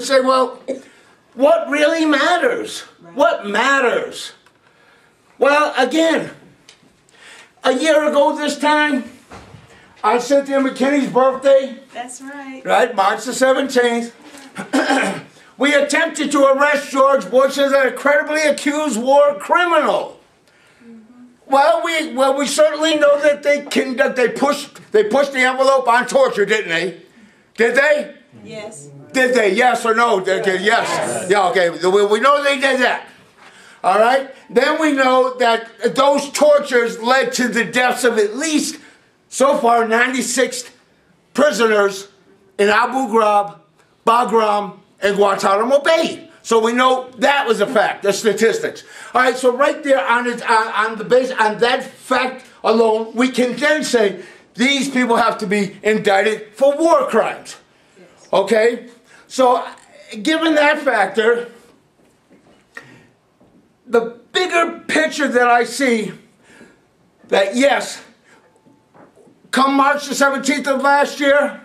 say, well, what really matters? Right. What matters? Well, again, a year ago this time, on Cynthia McKinney's birthday, that's right. Right, March the 17th, we attempted to arrest George Bush as an credibly accused war criminal. Well, we certainly know that they pushed the envelope on torture, didn't they? Did they? Yes. Did they? Yes or no? Yes. Yeah. Okay. We know they did that. All right. Then we know that those tortures led to the deaths of at least, so far, 96 prisoners in Abu Ghraib, Bagram, and Guantanamo Bay. So we know that was a fact, the statistics. All right, so right there on that fact alone, we can then say these people have to be indicted for war crimes. Okay? So given that factor, the bigger picture that I see, that yes, come March the 17th of last year,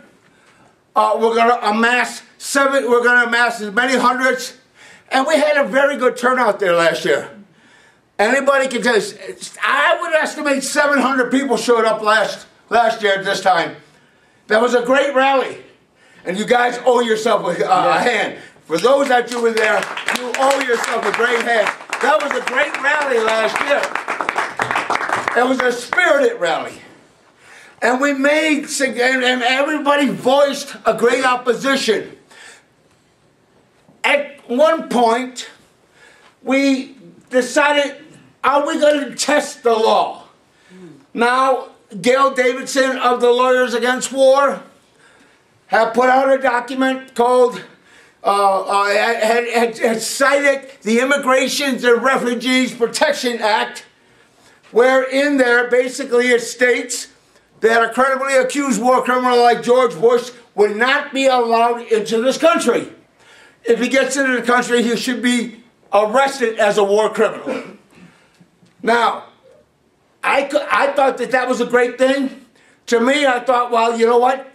we're going to amass as many hundreds. And we had a very good turnout there last year. Anybody can tell us, I would estimate 700 people showed up last year at this time. That was a great rally. And you guys owe yourself a hand. For those that you were there, you owe yourself a great hand. That was a great rally last year. It was a spirited rally. And we made, and everybody voiced a great opposition. At one point, we decided, are we going to test the law? Now, Gail Davidson of the Lawyers Against War have put out a document called, had cited the Immigration and Refugees Protection Act, where in there basically it states that a credibly accused war criminal like George Bush would not be allowed into this country. If he gets into the country, he should be arrested as a war criminal. Now, I thought that was a great thing. To me, I thought, well, you know what?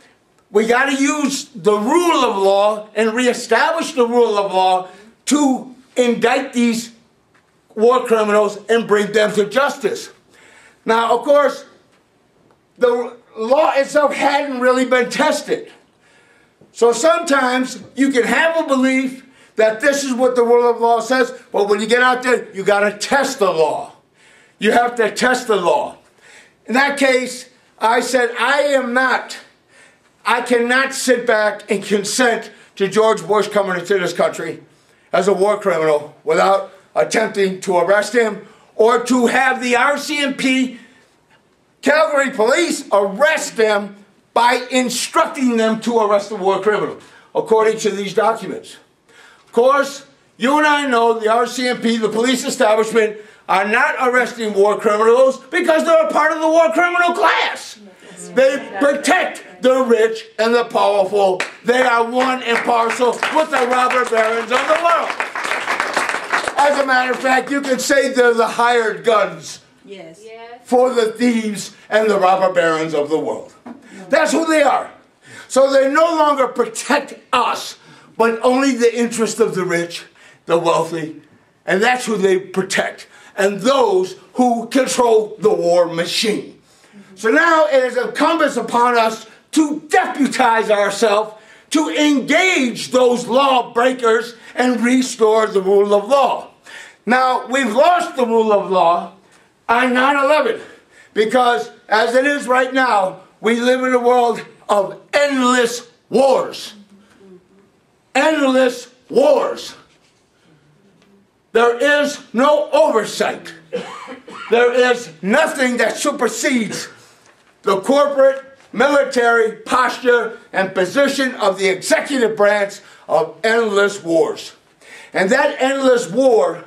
We got to use the rule of law and reestablish the rule of law to indict these war criminals and bring them to justice. Now, of course, the law itself hadn't really been tested. So sometimes you can have a belief that this is what the rule of law says, but when you get out there, you got to test the law. You have to test the law. In that case, I said, I cannot sit back and consent to George Bush coming into this country as a war criminal without attempting to arrest him or to have the RCMP, Calgary police, arrest them by instructing them to arrest a war criminal, according to these documents. Of course, you and I know the RCMP, the police establishment, are not arresting war criminals because they're a part of the war criminal class. They protect the rich and the powerful. They are one and parcel with the robber barons of the world. As a matter of fact, you could say they're the hired guns for the thieves and the robber barons of the world. That's who they are. So they no longer protect us, but only the interest of the rich, the wealthy, and that's who they protect. And those who control the war machine. So now it is incumbent upon us to deputize ourselves to engage those lawbreakers and restore the rule of law. Now, we've lost the rule of law on 9/11 because, as it is right now, we live in a world of endless wars. Endless wars. There is no oversight. There is nothing that supersedes the corporate, military posture and position of the executive branch of endless wars. And that endless war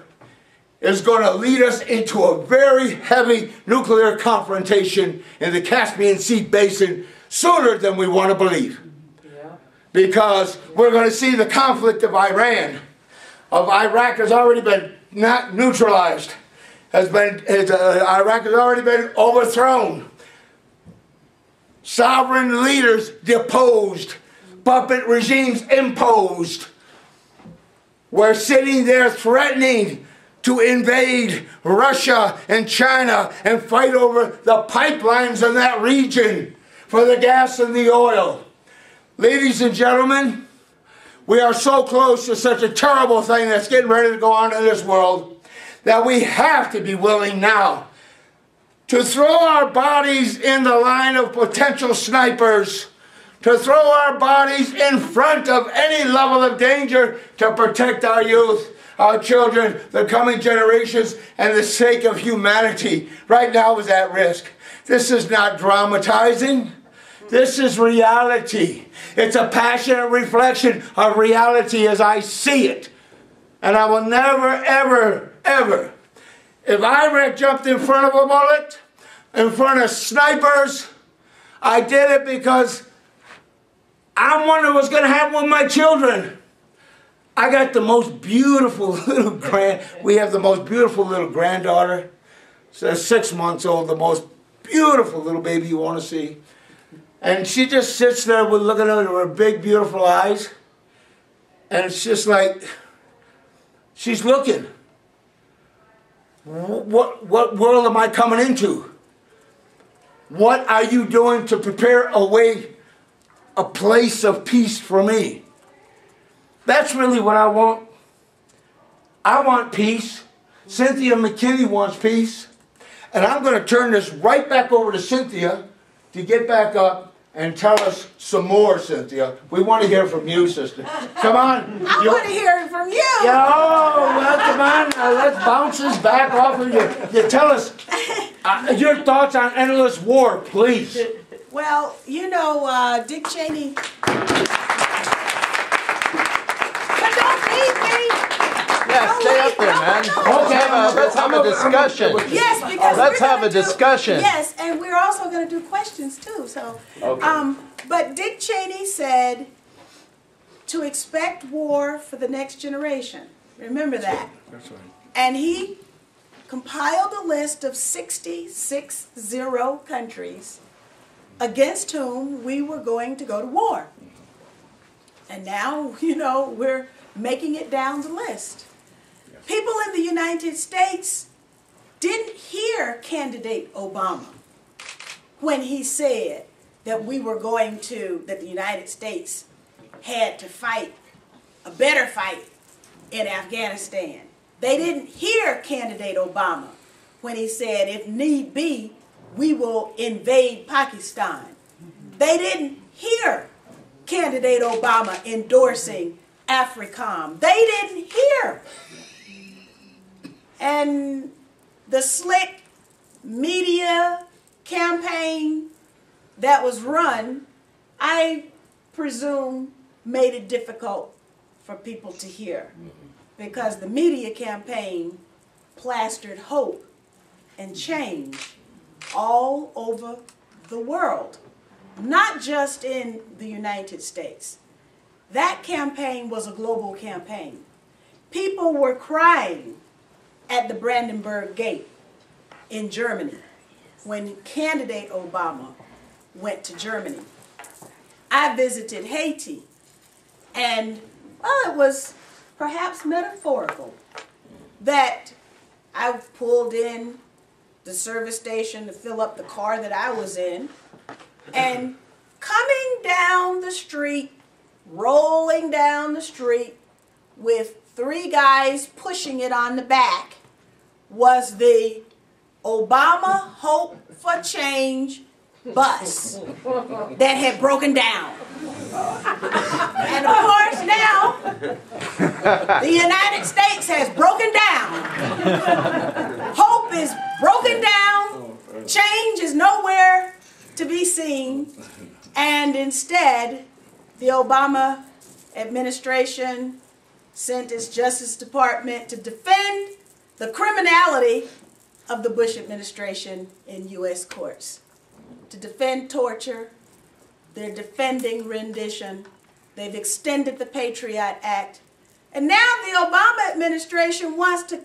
is going to lead us into a very heavy nuclear confrontation in the Caspian Sea basin sooner than we want to believe. Because we're going to see the conflict of Iraq has already been not neutralized. Iraq has already been overthrown. Sovereign leaders deposed. Puppet regimes imposed. were sitting there threatening to invade Russia and China and fight over the pipelines in that region for the gas and the oil. Ladies and gentlemen, we are so close to such a terrible thing that's getting ready to go on in this world that we have to be willing now to throw our bodies in the line of potential snipers, to throw our bodies in front of any level of danger to protect our youth, our children, the coming generations, and the sake of humanity. Right now is at risk. This is not dramatizing. This is reality. It's a passionate reflection of reality as I see it. And I will never, ever, ever, if I jumped in front of a bullet, in front of snipers, I did it because I'm wondering what's going to happen with my children. I got the most beautiful little we have the most beautiful little granddaughter. She's 6 months old, the most beautiful little baby you want to see. And she just sits there with looking at her big, beautiful eyes. And it's just like, she's looking. What world am I coming into? What are you doing to prepare a place of peace for me? That's really what I want. I want peace. Cynthia McKinney wants peace. And I'm going to turn this right back over to Cynthia to get back up and tell us some more, Cynthia. We want to hear from you, sister. Come on. I want to hear it from you. Oh, well, come on. Let's bounce this back off of you. You tell us your thoughts on endless war, please. Well, you know, Dick Cheney. But don't leave me. Yeah, stay up there, man. Okay, let's have a discussion. Yes, because let's have a discussion. Yes, and we're also going to do questions too. So, okay. But Dick Cheney said to expect war for the next generation. Remember that. That's right. And he compiled a list of 66 countries against whom we were going to go to war. And now, you know, we're making it down the list. People in the United States didn't hear candidate Obama when he said that that the United States had to fight a better fight in Afghanistan. They didn't hear candidate Obama when he said, if need be, we will invade Pakistan. They didn't hear candidate Obama endorsing AFRICOM. They didn't hear. And the slick media campaign that was run, I presume, made it difficult for people to hear. Because the media campaign plastered hope and change all over the world, not just in the United States. That campaign was a global campaign. People were crying at the Brandenburg Gate in Germany when candidate Obama went to Germany. I visited Haiti, and well, it was perhaps metaphorical that I pulled in the service station to fill up the car that I was in, and coming down the street, rolling down the street with 3 guys pushing it on the back was the Obama Hope for Change bus that had broken down. And of course now, the United States has broken down. Hope is broken down. Change is nowhere to be seen. And instead, the Obama administration sent its Justice Department to defend the criminality of the Bush administration in U.S. courts, to defend torture. They're defending rendition. They've extended the Patriot Act. And now the Obama administration wants to